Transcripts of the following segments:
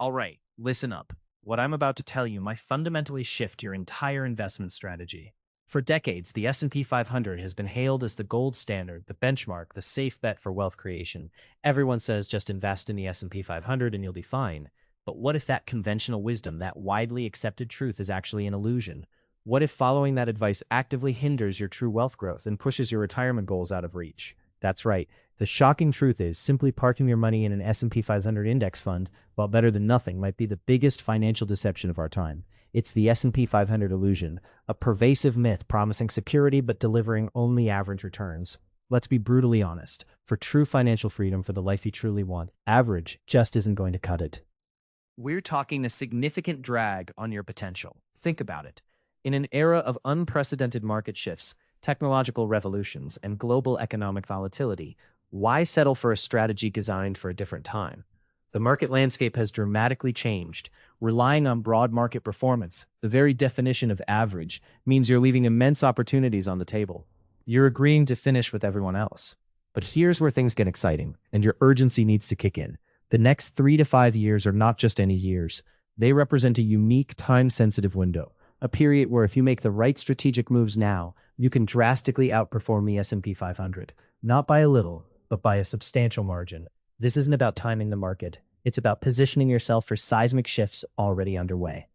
All right, listen up. What I'm about to tell you might fundamentally shift your entire investment strategy. For decades, the S&P 500 has been hailed as the gold standard, the benchmark, the safe bet for wealth creation. Everyone says just invest in the S&P 500 and you'll be fine. But what if that conventional wisdom, that widely accepted truth is actually an illusion? What if following that advice actively hinders your true wealth growth and pushes your retirement goals out of reach? That's right. The shocking truth is simply parking your money in an S&P 500 index fund, while better than nothing, might be the biggest financial deception of our time. It's the S&P 500 illusion, a pervasive myth promising security but delivering only average returns. Let's be brutally honest. For true financial freedom for the life you truly want, average just isn't going to cut it. We're talking a significant drag on your potential. Think about it. In an era of unprecedented market shifts, technological revolutions, and global economic volatility, why settle for a strategy designed for a different time? The market landscape has dramatically changed. Relying on broad market performance, the very definition of average, means you're leaving immense opportunities on the table. You're agreeing to finish with everyone else. But here's where things get exciting, and your urgency needs to kick in. The next 3 to 5 years are not just any years. They represent a unique, time-sensitive window, a period where if you make the right strategic moves now, you can drastically outperform the S&P 500, not by a little, but by a substantial margin. This isn't about timing the market. It's about positioning yourself for seismic shifts already underway.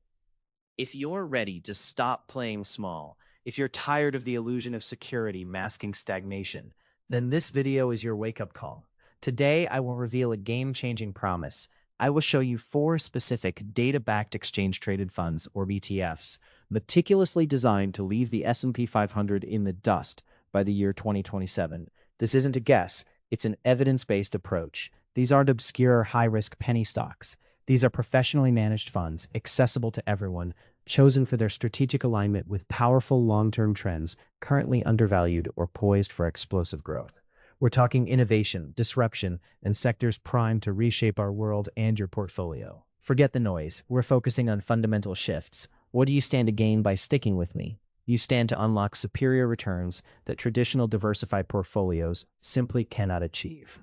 If you're ready to stop playing small, if you're tired of the illusion of security masking stagnation, then this video is your wake-up call. Today, I will reveal a game-changing promise. I will show you 4 specific data-backed exchange-traded funds, or ETFs, meticulously designed to leave the S&P 500 in the dust by the year 2027. This isn't a guess. It's an evidence-based approach. These aren't obscure, high-risk penny stocks. These are professionally managed funds, accessible to everyone, chosen for their strategic alignment with powerful long-term trends currently undervalued or poised for explosive growth. We're talking innovation, disruption, and sectors primed to reshape our world and your portfolio. Forget the noise. We're focusing on fundamental shifts. What do you stand to gain by sticking with me? You stand to unlock superior returns that traditional diversified portfolios simply cannot achieve.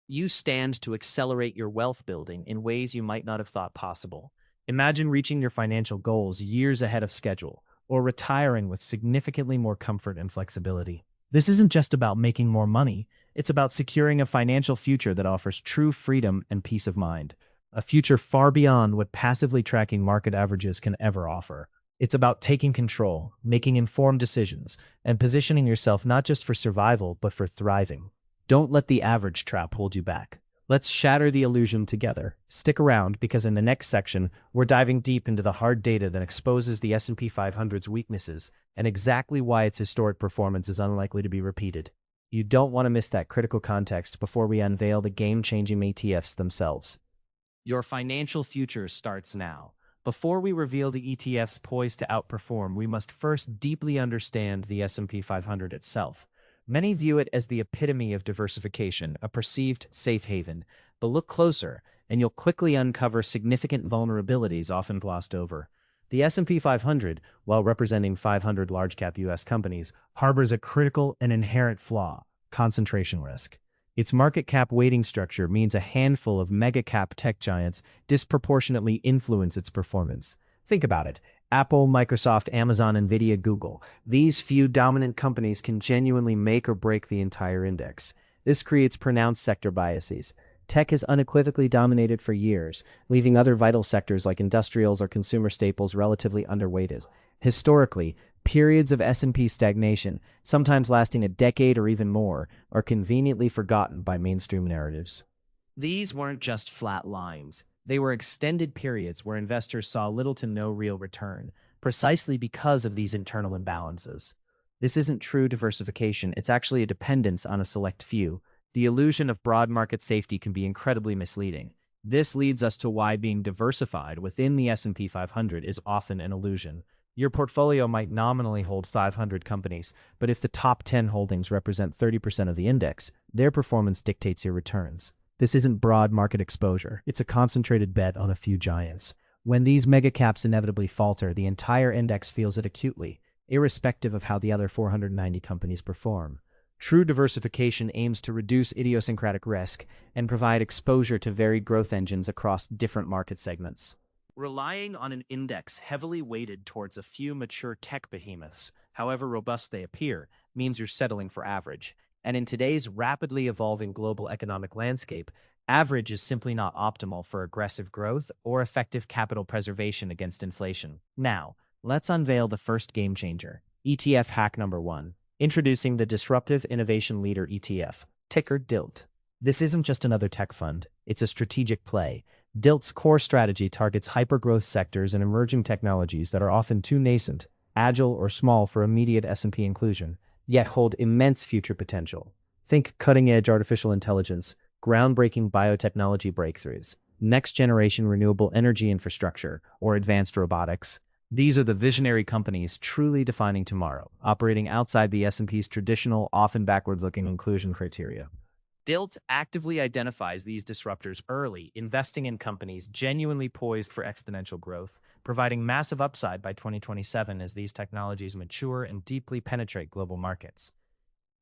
You stand to accelerate your wealth building in ways you might not have thought possible. Imagine reaching your financial goals years ahead of schedule, or retiring with significantly more comfort and flexibility. This isn't just about making more money. It's about securing a financial future that offers true freedom and peace of mind. A future far beyond what passively tracking market averages can ever offer. It's about taking control, making informed decisions, and positioning yourself not just for survival, but for thriving. Don't let the average trap hold you back. Let's shatter the illusion together. Stick around, because in the next section, we're diving deep into the hard data that exposes the S&P 500's weaknesses and exactly why its historic performance is unlikely to be repeated. You don't want to miss that critical context before we unveil the game-changing ETFs themselves. Your financial future starts now. Before we reveal the ETFs poised to outperform, we must first deeply understand the S&P 500 itself. Many view it as the epitome of diversification, a perceived safe haven. But look closer, and you'll quickly uncover significant vulnerabilities often glossed over. The S&P 500, while representing 500 large-cap U.S. companies, harbors a critical and inherent flaw: concentration risk. Its market cap weighting structure means a handful of mega-cap tech giants disproportionately influence its performance. Think about it. Apple, Microsoft, Amazon, Nvidia, Google. These few dominant companies can genuinely make or break the entire index. This creates pronounced sector biases. Tech has unequivocally dominated for years, leaving other vital sectors like industrials or consumer staples relatively underweighted. Historically, periods of S&P stagnation, sometimes lasting a decade or even more, are conveniently forgotten by mainstream narratives. These weren't just flat lines. They were extended periods where investors saw little to no real return, precisely because of these internal imbalances. This isn't true diversification. It's actually a dependence on a select few. The illusion of broad market safety can be incredibly misleading. This leads us to why being diversified within the S&P 500 is often an illusion. Your portfolio might nominally hold 500 companies, but if the top 10 holdings represent 30% of the index, their performance dictates your returns. This isn't broad market exposure. It's a concentrated bet on a few giants. When these mega caps inevitably falter, the entire index feels it acutely, irrespective of how the other 490 companies perform. True diversification aims to reduce idiosyncratic risk and provide exposure to varied growth engines across different market segments. Relying on an index heavily weighted towards a few mature tech behemoths, however robust they appear, means you're settling for average. And in today's rapidly evolving global economic landscape, average is simply not optimal for aggressive growth or effective capital preservation against inflation. Now, let's unveil the first game changer, ETF hack number 1. Introducing the Disruptive Innovation Leader ETF, ticker DILT. This isn't just another tech fund, it's a strategic play. DILT's core strategy targets hyper-growth sectors and emerging technologies that are often too nascent, agile, or small for immediate S&P inclusion, yet hold immense future potential. Think cutting-edge artificial intelligence, groundbreaking biotechnology breakthroughs, next-generation renewable energy infrastructure, or advanced robotics. These are the visionary companies truly defining tomorrow, operating outside the S&P's traditional, often backward-looking inclusion criteria. DILT actively identifies these disruptors early, investing in companies genuinely poised for exponential growth, providing massive upside by 2027 as these technologies mature and deeply penetrate global markets.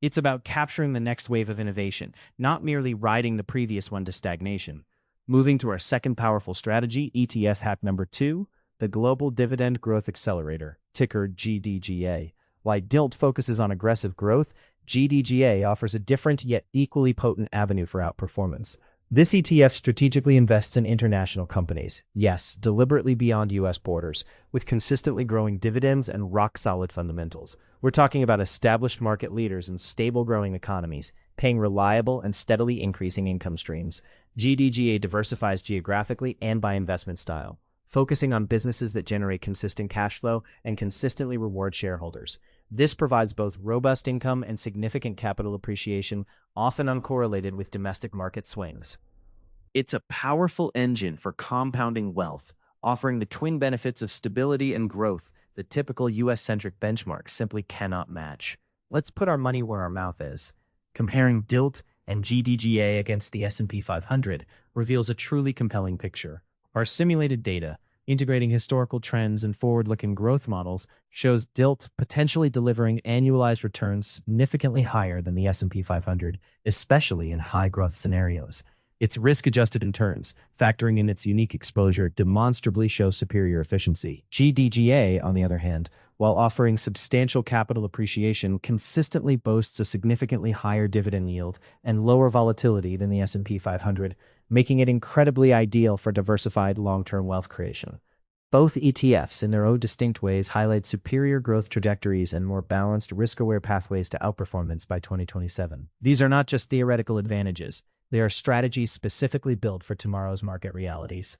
It's about capturing the next wave of innovation, not merely riding the previous one to stagnation. Moving to our second powerful strategy, ETF hack number 2, the Global Dividend Growth Accelerator, ticker GDGA. While DILT focuses on aggressive growth, GDGA offers a different yet equally potent avenue for outperformance. This ETF strategically invests in international companies, yes, deliberately beyond US borders, with consistently growing dividends and rock-solid fundamentals. We're talking about established market leaders in stable growing economies, paying reliable and steadily increasing income streams. GDGA diversifies geographically and by investment style, focusing on businesses that generate consistent cash flow and consistently reward shareholders. This provides both robust income and significant capital appreciation, often uncorrelated with domestic market swings. It's a powerful engine for compounding wealth, offering the twin benefits of stability and growth that typical US-centric benchmarks simply cannot match. Let's put our money where our mouth is. Comparing DILT and GDGA against the S&P 500 reveals a truly compelling picture. Our simulated data, integrating historical trends and forward-looking growth models, shows DILT potentially delivering annualized returns significantly higher than the S&P 500, especially in high-growth scenarios. Its risk-adjusted returns, factoring in its unique exposure, demonstrably show superior efficiency. GDGA, on the other hand, while offering substantial capital appreciation, consistently boasts a significantly higher dividend yield and lower volatility than the S&P 500, making it incredibly ideal for diversified long-term wealth creation. Both ETFs, in their own distinct ways, highlight superior growth trajectories and more balanced, risk-aware pathways to outperformance by 2027. These are not just theoretical advantages, they are strategies specifically built for tomorrow's market realities.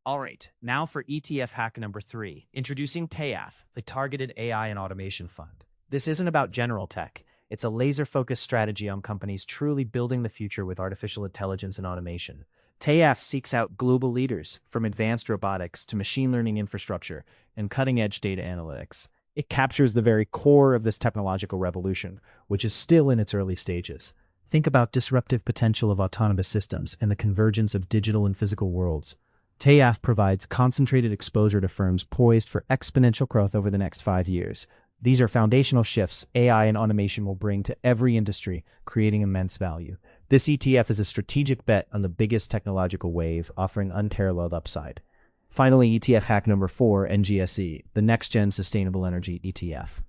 All right, now for ETF hack number 3, introducing TAF, the Targeted AI and Automation Fund. This isn't about general tech. It's a laser-focused strategy on companies truly building the future with artificial intelligence and automation. TAF seeks out global leaders, from advanced robotics to machine learning infrastructure and cutting-edge data analytics. It captures the very core of this technological revolution, which is still in its early stages. Think about disruptive potential of autonomous systems and the convergence of digital and physical worlds. TAF provides concentrated exposure to firms poised for exponential growth over the next 5 years. These are foundational shifts AI and automation will bring to every industry, creating immense value. This ETF is a strategic bet on the biggest technological wave, offering unparalleled upside. Finally, ETF hack number 4, NGSE, the Next-Gen Sustainable Energy ETF.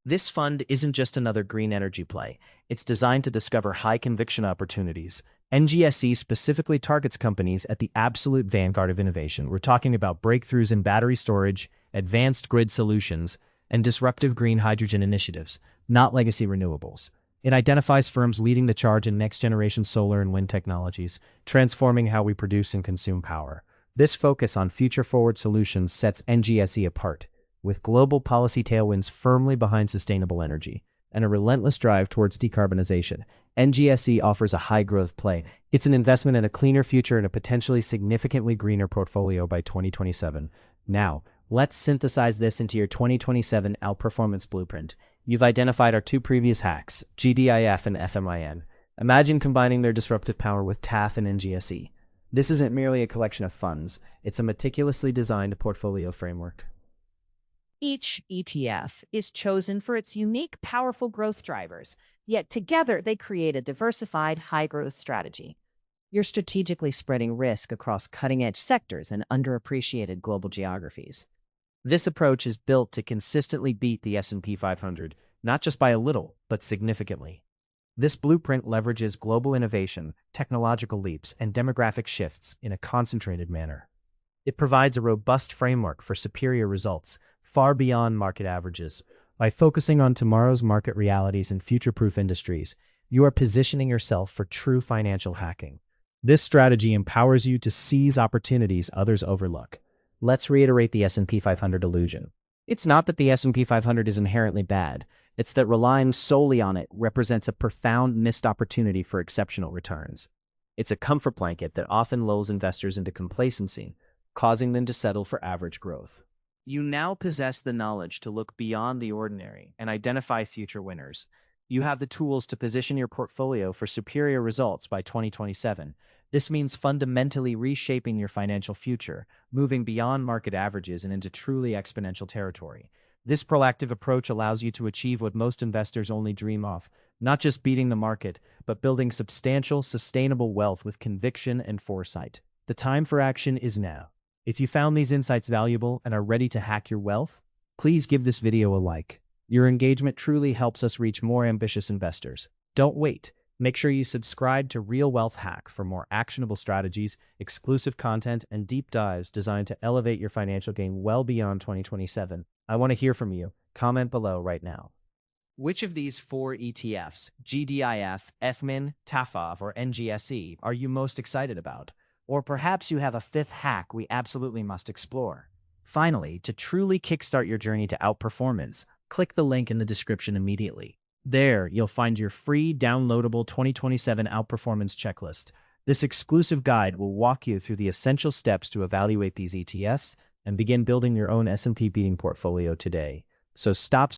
This fund isn't just another green energy play. It's designed to discover high-conviction opportunities. NGSE specifically targets companies at the absolute vanguard of innovation. We're talking about breakthroughs in battery storage, advanced grid solutions, and disruptive green hydrogen initiatives, not legacy renewables. It identifies firms leading the charge in next-generation solar and wind technologies, transforming how we produce and consume power. This focus on future-forward solutions sets NGSE apart, with global policy tailwinds firmly behind sustainable energy and a relentless drive towards decarbonization. NGSE offers a high-growth play. It's an investment in a cleaner future and a potentially significantly greener portfolio by 2027. Now, let's synthesize this into your 2027 outperformance blueprint. You've identified our 2 previous hacks, GDIF and FMIN. Imagine combining their disruptive power with TAF and NGSE. This isn't merely a collection of funds, it's a meticulously designed portfolio framework. Each ETF is chosen for its unique, powerful growth drivers, yet together they create a diversified, high growth strategy. You're strategically spreading risk across cutting edge sectors and underappreciated global geographies. This approach is built to consistently beat the S&P 500, not just by a little, but significantly. This blueprint leverages global innovation, technological leaps, and demographic shifts in a concentrated manner. It provides a robust framework for superior results, far beyond market averages. By focusing on tomorrow's market realities and future-proof industries, you are positioning yourself for true financial hacking. This strategy empowers you to seize opportunities others overlook. Let's reiterate the S&P 500 illusion. It's not that the S&P 500 is inherently bad. It's that relying solely on it represents a profound missed opportunity for exceptional returns. It's a comfort blanket that often lulls investors into complacency, causing them to settle for average growth. You now possess the knowledge to look beyond the ordinary and identify future winners. You have the tools to position your portfolio for superior results by 2027. This means fundamentally reshaping your financial future, moving beyond market averages and into truly exponential territory. This proactive approach allows you to achieve what most investors only dream of, not just beating the market, but building substantial, sustainable wealth with conviction and foresight. The time for action is now. If you found these insights valuable and are ready to hack your wealth, please give this video a like. Your engagement truly helps us reach more ambitious investors. Don't wait. Make sure you subscribe to Real Wealth Hack for more actionable strategies, exclusive content, and deep dives designed to elevate your financial game well beyond 2027. I want to hear from you. Comment below right now. Which of these 4 ETFs, GDIF, FMIN, TAFAV, or NGSE, are you most excited about? Or perhaps you have a fifth hack we absolutely must explore. Finally, to truly kickstart your journey to outperformance, click the link in the description immediately. There, you'll find your free downloadable 2027 Outperformance checklist. This exclusive guide will walk you through the essential steps to evaluate these ETFs and begin building your own S&P beating portfolio today. So stop